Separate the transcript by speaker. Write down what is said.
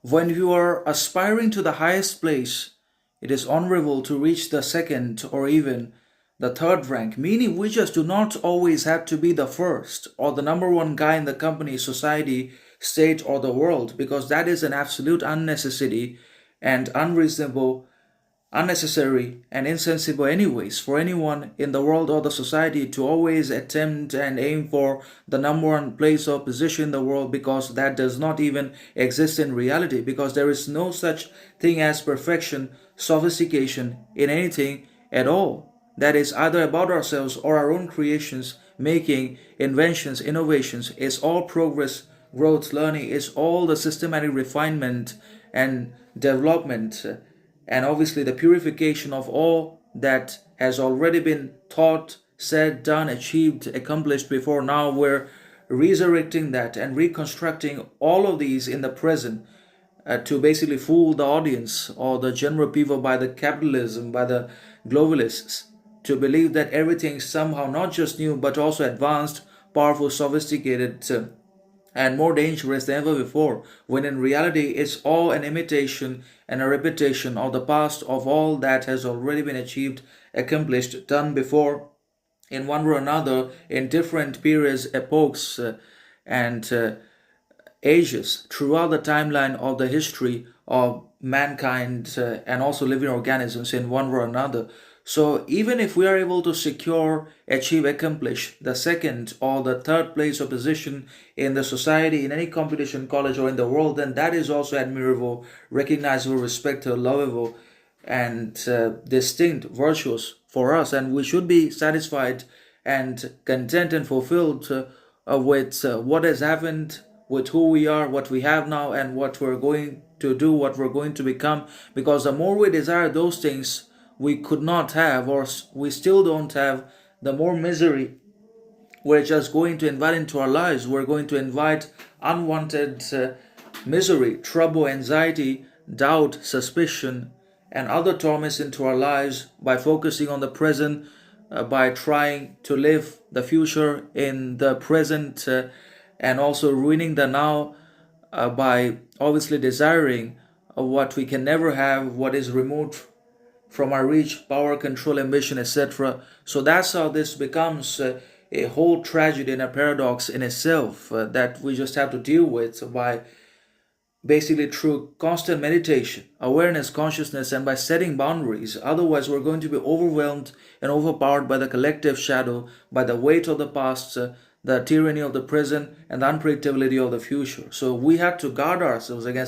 Speaker 1: When you are aspiring to the highest place, it is honorable to reach the second or even the third rank, meaning we just do not always have to be the first or the number one guy in the company, society, state, or the world, because that is an absolute unnecessity and unreasonable, unnecessary and insensible anyways for anyone in the world or the society to always attempt and aim for the number one place or position in the world, because that does not even exist in reality, because there is no such thing as perfection, sophistication in anything at all that is either about ourselves or our own creations, making inventions, innovations. Is all progress, growth, learning. Is all the systematic refinement and development, and obviously the purification of all that has already been taught, said, done, achieved, accomplished before. Now we're resurrecting that and reconstructing all of these in the present, to basically fool the audience or the general people by the capitalism, by the globalists, to believe that everything is somehow not just new but also advanced, powerful, sophisticated, and more dangerous than ever before, when in reality it's all an imitation and a repetition of the past, of all that has already been achieved, accomplished, done before in one way or another in different periods, epochs, and ages throughout the timeline of the history of mankind, and also living organisms in one way or another. So even if we are able to secure, achieve, accomplish the second or the third place or position in the society, in any competition, college, or in the world, then that is also admirable, recognizable, respected, lovable, and distinct, virtuous for us. And we should be satisfied and content and fulfilled with what has happened, with who we are, what we have now, and what we're going to do, what we're going to become. Because the more we desire those things we could not have, or we still don't have, the more misery we're just going to invite into our lives. We're going to invite unwanted misery, trouble, anxiety, doubt, suspicion, and other torments into our lives by focusing on the present, by trying to live the future in the present, and also ruining the now by obviously desiring what we can never have, what is removed from our reach, power, control, ambition, etc. So that's how this becomes a whole tragedy and a paradox in itself, that we just have to deal with by basically through constant meditation, awareness, consciousness, and by setting boundaries. Otherwise, we're going to be overwhelmed and overpowered by the collective shadow, by the weight of the past, the tyranny of the present, and the unpredictability of the future. So we have to guard ourselves against